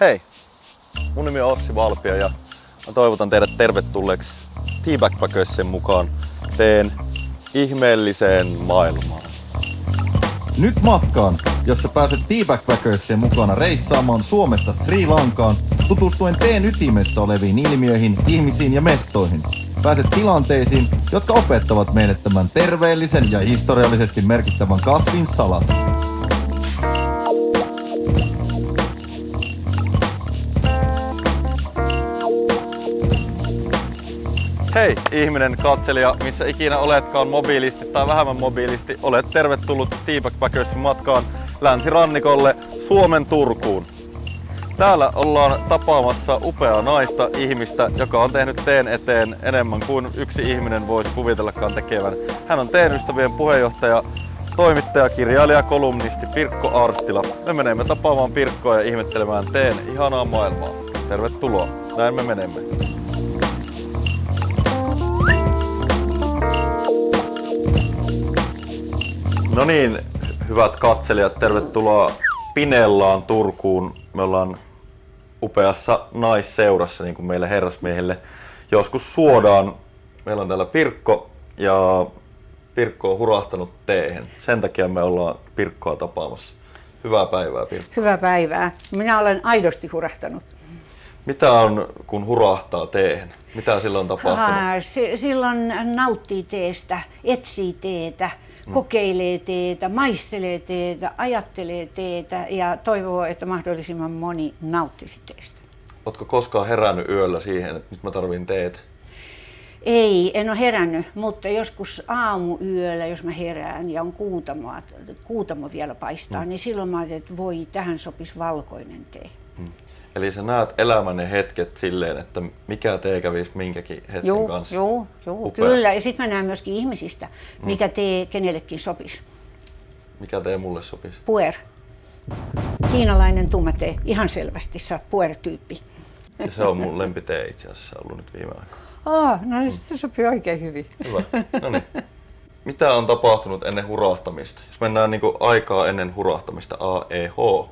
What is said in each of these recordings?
Hei, mun nimi on Ossi Valpia ja mä toivotan teidät tervetulleeksi T-Backpackersien mukaan teen ihmeelliseen maailmaan. Nyt matkaan, jossa pääset T-Backpackersien mukana reissaamaan Suomesta Sri Lankaan, tutustuen teen ytimessä oleviin ilmiöihin, ihmisiin ja mestoihin. Pääset tilanteisiin, jotka opettavat meille tämän terveellisen ja historiallisesti merkittävän kasvin salata. Hei ihminen, katselija, missä ikinä oletkaan mobiilisti tai vähemmän mobiilisti, olet tervetullut T-Backpackersin matkaan länsirannikolle Suomen Turkuun. Täällä ollaan tapaamassa upeaa naista, ihmistä, joka on tehnyt teen eteen enemmän kuin yksi ihminen voisi kuvitellakaan tekevän. Hän on teen ystävien puheenjohtaja, toimittaja, kirjailija, kolumnisti Pirkko Arstila. Me menemme tapaamaan Pirkkoa ja ihmettelemään teen ihanaa maailmaa. Tervetuloa, näin me menemme. No niin, hyvät katselijat, tervetuloa Pinellaan Turkuun. Me ollaan upeassa naisseurassa, niin kuin meille herrasmiehille joskus suodaan. Meillä on täällä Pirkko ja Pirkko on hurahtanut teehen. Sen takia me ollaan Pirkkoa tapaamassa. Hyvää päivää, Pirkko. Hyvää päivää. Minä olen aidosti hurahtanut. Mitä on, kun hurahtaa teehen? Mitä silloin on tapahtunut? Silloin nauttii teestä, etsii teetä, kokeilee teetä, maistelee teetä, ajattelee teetä ja toivoo, että mahdollisimman moni nauttisi teestä. Ootko koskaan herännyt yöllä siihen, että nyt mä tarvin teetä? Ei, en ole herännyt, mutta joskus aamuyöllä, jos mä herään ja on kuutamo vielä paistaa, niin silloin mä ajattelin, että voi, tähän sopisi valkoinen tee. Eli sä näet elämän ne hetket silleen, että mikä tee kävisi minkäkin hetken kanssa. Joo, kyllä. Ja sitten mä näen myöskin ihmisistä, mikä tee kenellekin sopisi. Mikä tee mulle sopisi? Puer. Kiinalainen tumma tee. Ihan selvästi sä oot puer-tyyppi. Ja se on mun lempitee itse asiassa ollut nyt viime aikoina. No niin se sopii oikein hyvin. Hyvä. No niin. Mitä on tapahtunut ennen hurahtamista? Jos mennään niinku aikaa ennen hurahtamista, AEH.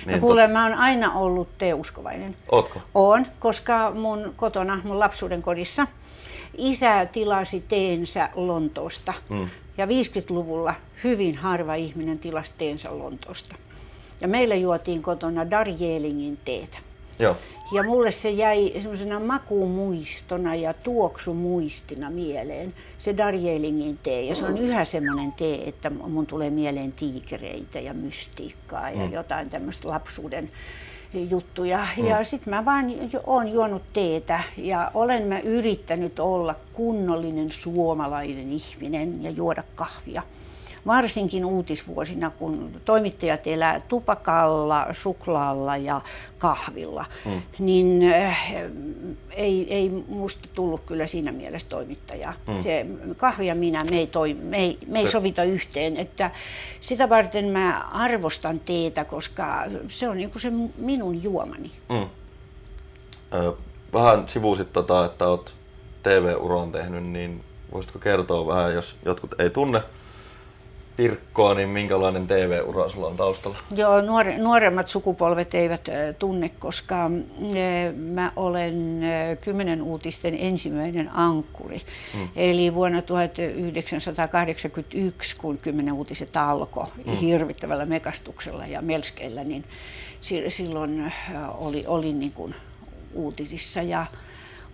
Niin kuule, mä oon aina ollut teeuskovainen. Ootko? Oon, koska mun kotona, mun lapsuuden kodissa, isä tilasi teensä Lontoosta. Ja 50-luvulla hyvin harva ihminen tilasi teensä Lontoosta. Ja meillä juotiin kotona Darjeelingin teetä. Joo. Ja mulle se jäi semmoisena makumuistona ja tuoksumuistina mieleen, se Darjeelingin tee. Ja se on yhä semmoinen tee, että mun tulee mieleen tiikereitä ja mystiikkaa ja jotain tämmöistä lapsuuden juttuja. Ja sit mä vaan oon juonut teetä ja olen mä yrittänyt olla kunnollinen suomalainen ihminen ja juoda kahvia. Varsinkin uutisvuosina, kun toimittajat elää tupakalla, suklaalla ja kahvilla, niin ei musta tullut kyllä siinä mielessä toimittajaa. Se kahvi ja minä, me ei sovita yhteen, että sitä varten mä arvostan teetä, koska se on niinku se minun juomani. Vähän sivusit että oot TV-uran tehnyt, niin voisitko kertoa vähän, jos jotkut ei tunne Pirkkoa, niin minkälainen TV-ura sulla on taustalla? Joo, nuoremmat sukupolvet eivät tunne, koska mä olen 10 uutisten ensimmäinen ankkuri. Eli vuonna 1981, kun 10 uutiset alkoi hirvittävällä mekastuksella ja melskeillä, niin silloin olin niin kuin uutisissa ja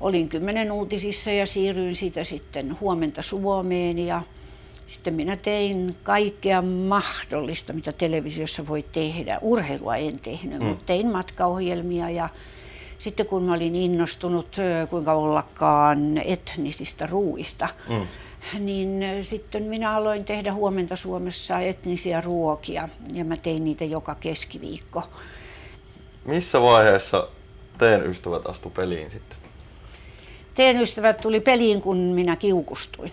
olin 10 uutisissa ja siirryin siitä sitten Huomenta Suomeen ja sitten minä tein kaikkea mahdollista, mitä televisiossa voi tehdä. Urheilua en tehnyt, mutta tein matkaohjelmia ja sitten kun mä olin innostunut kuinka ollakaan etnisistä ruuista, niin sitten minä aloin tehdä Huomenta Suomessa etnisiä ruokia ja mä tein niitä joka keskiviikko. Missä vaiheessa teen ystävät astu peliin sitten? Teen ystävät tuli peliin, kun minä kiukustuin.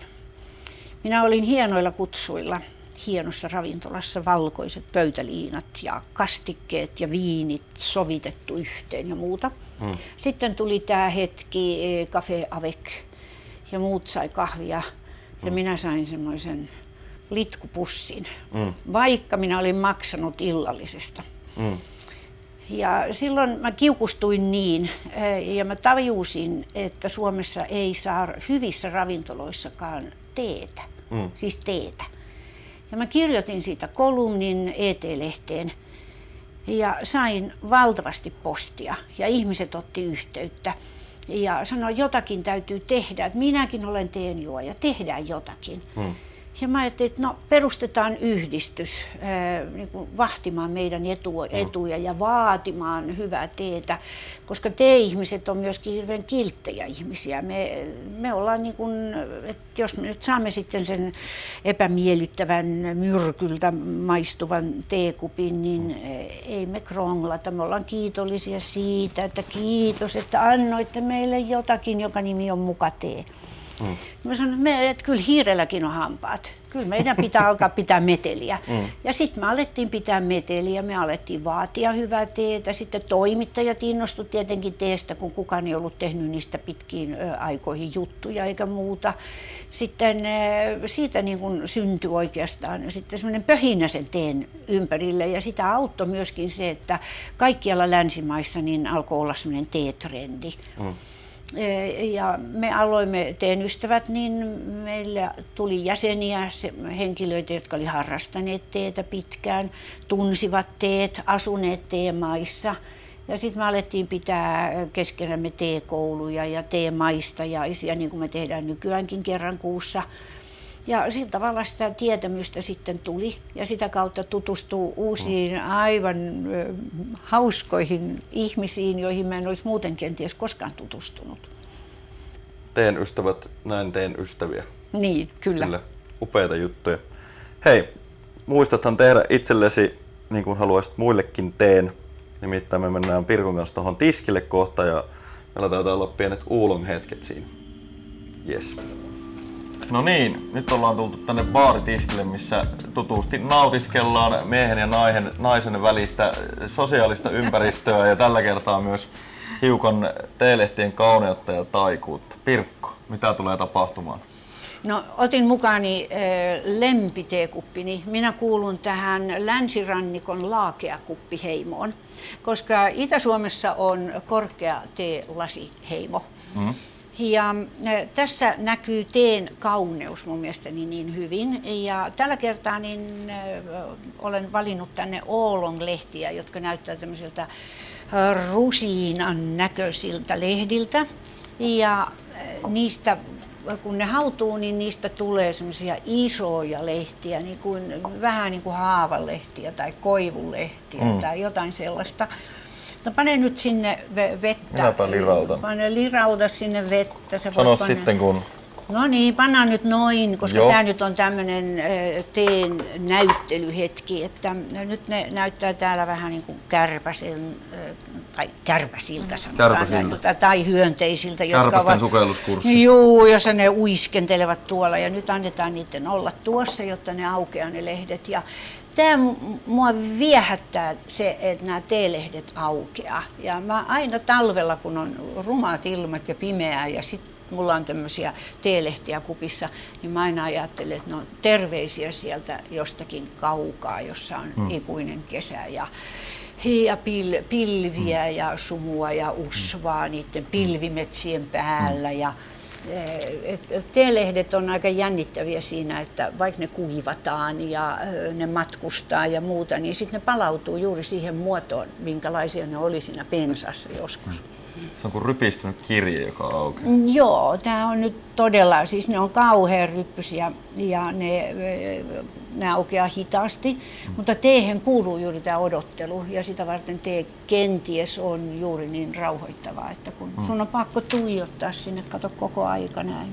Minä olin hienoilla kutsuilla, hienossa ravintolassa, valkoiset pöytäliinat ja kastikkeet ja viinit sovitettu yhteen ja muuta. Sitten tuli tämä hetki, Café Avec ja muut sai kahvia ja minä sain semmoisen litkupussin, vaikka minä olin maksanut illallisesta. Ja silloin mä kiukustuin niin ja mä tajusin, että Suomessa ei saa hyvissä ravintoloissakaan teetä, siis teetä. Ja mä kirjoitin siitä kolumnin ET-lehteen ja sain valtavasti postia ja ihmiset otti yhteyttä ja sanoi, jotakin täytyy tehdä, että minäkin olen teenjuoja, tehdään jotakin. Ja mä ajattelin, että no, perustetaan yhdistys niin kuin vahtimaan meidän etuja ja vaatimaan hyvää teetä, koska tee-ihmiset on myöskin hirveän kilttejä ihmisiä. Me ollaan niin kuin, että jos me nyt saamme sitten sen epämiellyttävän myrkyltä maistuvan teekupin, niin ei me kronglata. Me ollaan kiitollisia siitä, että kiitos, että annoitte meille jotakin, joka nimi on muka tee. Mä sanoin, että kyllä hiirelläkin on hampaat. Kyllä meidän pitää alkaa pitää meteliä. Ja sitten me alettiin pitää meteliä, me alettiin vaatia hyvää teetä. Sitten toimittajat innostuivat tietenkin teestä, kun kukaan ei ollut tehnyt niistä pitkiin aikoihin juttuja eikä muuta. Sitten siitä niin kun syntyi oikeastaan sitten semmoinen pöhinä sen teen ympärille. Ja sitä auttoi myöskin se, että kaikkialla länsimaissa niin alkoi olla semmoinen teetrendi. Ja me aloimme Teen ystävät, niin meillä tuli jäseniä, henkilöitä, jotka oli harrastaneet teetä pitkään, tunsivat teet, asuneet teemaissa. Ja sitten me alettiin pitää keskenämme teekouluja ja teemaistajaisia, niin kuin me tehdään nykyäänkin kerran kuussa. Ja sillä tavalla sitä tietämystä sitten tuli ja sitä kautta tutustuu uusiin aivan hauskoihin ihmisiin, joihin mä en olisi muuten kenties koskaan tutustunut. Teen ystävät, näin teen ystäviä. Niin, kyllä. Kyllä, upeita juttuja. Hei, muistathan tehdä itsellesi niin kuin haluaisit muillekin teen. Nimittäin me mennään Pirkon kanssa tuohon tiskille kohta ja meillä taitaa olla pienet uulon-hetket siinä. Yes. No niin, nyt ollaan tultu tänne baaritiskille, missä tutusti nautiskellaan miehen ja naisen välistä sosiaalista ympäristöä ja tällä kertaa myös hiukan teelehtien kauneutta ja taikuutta. Pirkko, mitä tulee tapahtumaan? No, otin mukaani lempiteekuppini. Minä kuulun tähän länsirannikon laakeakuppiheimoon, koska Itä-Suomessa on korkea teelasiheimo. Ja tässä näkyy teen kauneus mun mielestäni niin hyvin. Ja tällä kertaa niin olen valinnut tänne Oolong-lehtiä, jotka näyttää tämmöisiltä rusiinan näköisiltä lehdiltä. Ja niistä, kun ne hautuu, niin niistä tulee semmoisia isoja lehtiä, niin kuin, vähän niin kuin haavanlehtiä tai koivulehtiä tai jotain sellaista. No, pane nyt sinne vettä. Minäpä lirautan. Pane lirauta sinne vettä. Sano sitten kun... No niin, pannaan nyt noin, koska tämä nyt on tämmöinen teen näyttelyhetki, että nyt ne näyttää täällä vähän niin kuin tai kärpäsiltä sanotaan, tai hyönteisiltä, jotka ovat sukelluskurssi. Juu, jossa ne uiskentelevat tuolla ja nyt annetaan niiden olla tuossa, jotta ne aukeaa ne lehdet. Ja tämä mua viehättää se, että nämä teelehdet aukeaa. Ja mä aina talvella, kun on rumaat ilmat ja pimeää ja sitten mulla on tämmöisiä teelehtiä kupissa, niin mä aina ajattelen, että ne on terveisiä sieltä jostakin kaukaa, jossa on ikuinen kesä ja pilviä ja sumua ja usvaa niiden pilvimetsien päällä. Ja teelehdet on aika jännittäviä siinä, että vaikka ne kuivataan ja ne matkustaa ja muuta, niin sitten ne palautuu juuri siihen muotoon, minkälaisia ne oli siinä pensassa joskus. Se on kuin rypistynyt kirje, joka aukeaa. Joo, tämä on nyt todella, siis ne on kauhean ryppysiä ja ne aukeaa hitaasti, mutta teehen kuuluu juuri tämä odottelu ja sitä varten tee kenties on juuri niin rauhoittavaa, että kun sun on pakko tuijottaa sinne, kato koko aika näin.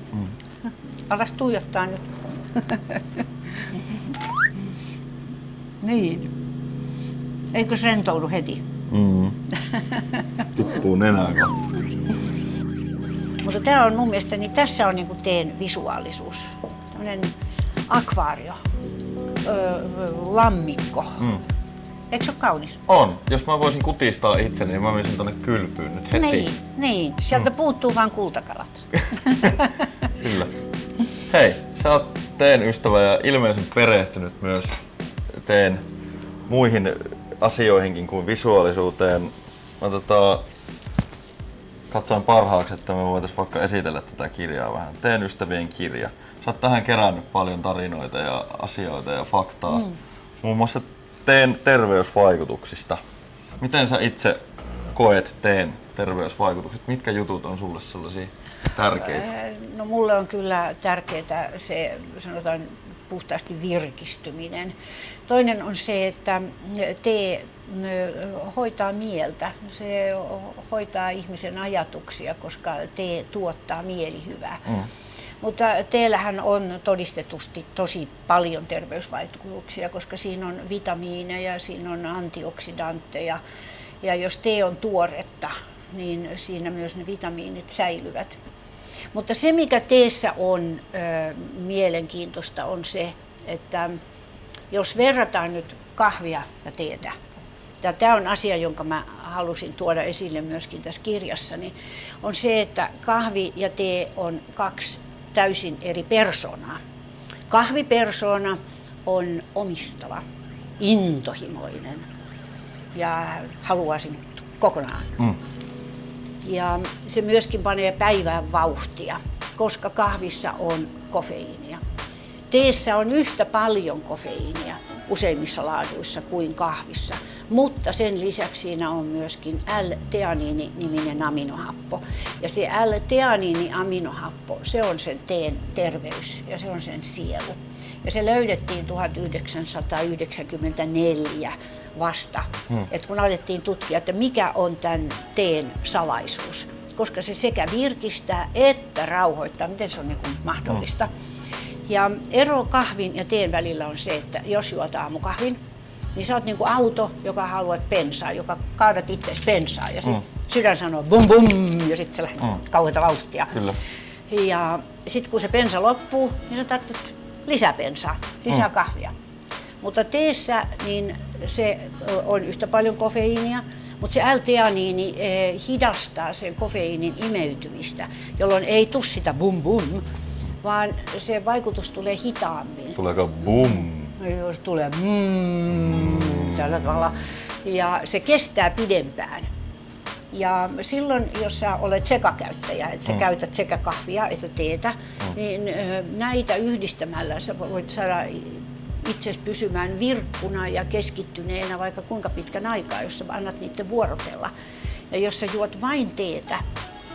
Alas tuijottaa nyt. Niin. Eikö se rentoudu heti? Tippuu nenään. Mutta tämä on mun mielestä, niin tässä on niinku teen visuaalisuus. Tämmöinen akvaario, lammikko. Eikö se ole kaunis? On. Jos mä voisin kutistaa itseni, niin mä menisin tonne kylpyyn nyt heti. Niin. Sieltä puuttuu vain kultakalat. Kyllä. Hei, sä oot teen ystävä ja ilmeisen perehtynyt myös teen muihin asioihinkin kuin visuaalisuuteen. Mä katsoin parhaaksi, että me voitaisiin vaikka esitellä tätä kirjaa vähän. Teen ystävien kirja. Sä oot tähän kerännyt paljon tarinoita ja asioita ja faktaa. Muun muassa teen terveysvaikutuksista. Miten sä itse koet teen terveysvaikutukset? Mitkä jutut on sulle sellaisia tärkeitä? No mulle on kyllä tärkeää se, sanotaan puhtaasti virkistyminen. Toinen on se, että tee hoitaa mieltä, se hoitaa ihmisen ajatuksia, koska tee tuottaa mielihyvää. Mutta teellähän on todistetusti tosi paljon terveysvaikutuksia, koska siinä on vitamiineja, siinä on antioksidantteja ja jos tee on tuoretta, niin siinä myös ne vitamiinit säilyvät. Mutta se, mikä teessä on mielenkiintoista, on se, että jos verrataan nyt kahvia ja teetä, ja tämä on asia, jonka mä halusin tuoda esille myöskin tässä kirjassani, on se, että kahvi ja tee on kaksi täysin eri persoonaa. Kahvipersoona on omistava, intohimoinen ja haluaisin kokonaan. Ja se myöskin panee päivään vauhtia, koska kahvissa on kofeiinia. Teessä on yhtä paljon kofeiinia useimmissa laaduissa kuin kahvissa, mutta sen lisäksi siinä on myöskin L-teaniini-niminen aminohappo. Ja se L-teaniini-aminohappo, se on sen teen terveys ja se on sen sielu. Ja se löydettiin 1994 vasta, että kun alettiin tutkia, että mikä on tämän teen salaisuus, koska se sekä virkistää että rauhoittaa, miten se on niin kuin mahdollista. Ja ero kahvin ja teen välillä on se, että jos juot aamukahvin, niin sä oot niin kuin auto, joka haluat bensaa, joka kaadat itseäsi bensaa ja sit sydän sanoo bum bum ja sit se lähtee kauheata vauhtia. Kyllä. Ja sit kun se bensa loppuu, niin sä tarvitset lisää bensaa, lisää kahvia. Mutta teessä niin se on yhtä paljon kofeiinia, mutta se L-teaniini hidastaa sen kofeiinin imeytymistä, jolloin ei tule sitä bum bum, vaan se vaikutus tulee hitaammin. Tuleeko bum? Jos tulee tällä tavalla. Ja se kestää pidempään. Ja silloin, jos sä olet sekakäyttäjä, että sä käytät sekä kahvia että teetä, niin näitä yhdistämällä sä voit saada itsesi pysymään virkkuna ja keskittyneenä vaikka kuinka pitkän aikaa, jos sä annat niiden vuorotella. Ja jos sä juot vain teetä,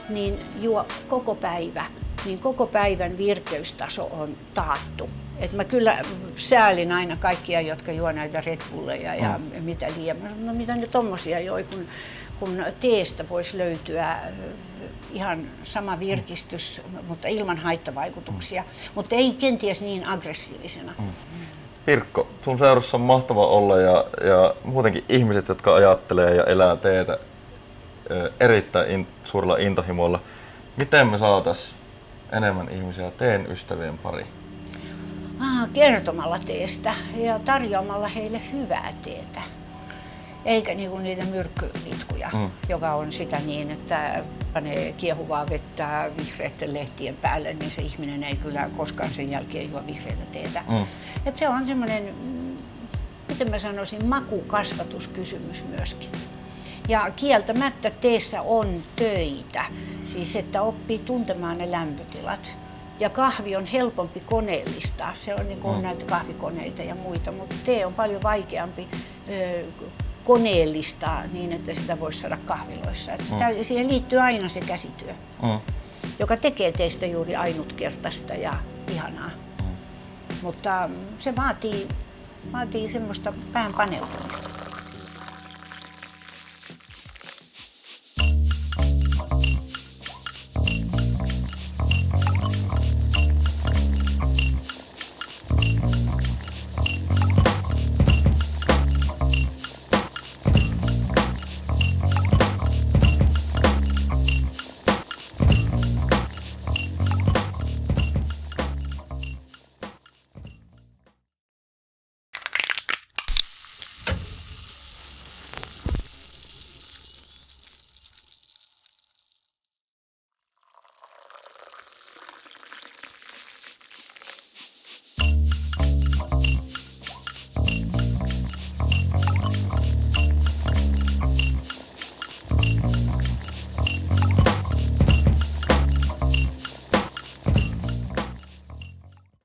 niin juo koko päivä, niin koko päivän virkeystaso on taattu. Et mä kyllä säälin aina kaikkia, jotka juo näitä Red Bulleja ja mitä liian. No mitä ne tommosia joi, kun teestä voisi löytyä ihan sama virkistys, mutta ilman haittavaikutuksia, mutta ei kenties niin aggressiivisena. Pirkko, sun seurassa on mahtava olla ja muutenkin ihmiset, jotka ajattelee ja elää teetä erittäin suurella intohimolla. Miten me saataisiin enemmän ihmisiä teen ystävien pariin? Kertomalla teestä ja tarjoamalla heille hyvää teetä. Eikä niinku niitä myrkkyitkuja, joka on sitä niin, että panee kiehuvaa vettä vihreiden lehtien päälle, niin se ihminen ei kyllä koskaan sen jälkeen juo vihreätä teetä. Et se on semmoinen, miten mä sanoisin, makukasvatuskysymys myöskin. Ja kieltämättä teessä on töitä, siis että oppii tuntemaan ne lämpötilat. Ja kahvi on helpompi koneellistaa, se on niin kuin näitä kahvikoneita ja muita, mutta tee on paljon vaikeampi koneellistaa niin, että sitä voisi saada kahviloissa. Siihen liittyy aina se käsityö, joka tekee teistä juuri ainutkertaista ja ihanaa. Mutta se vaatii semmoista vähän paneutumista.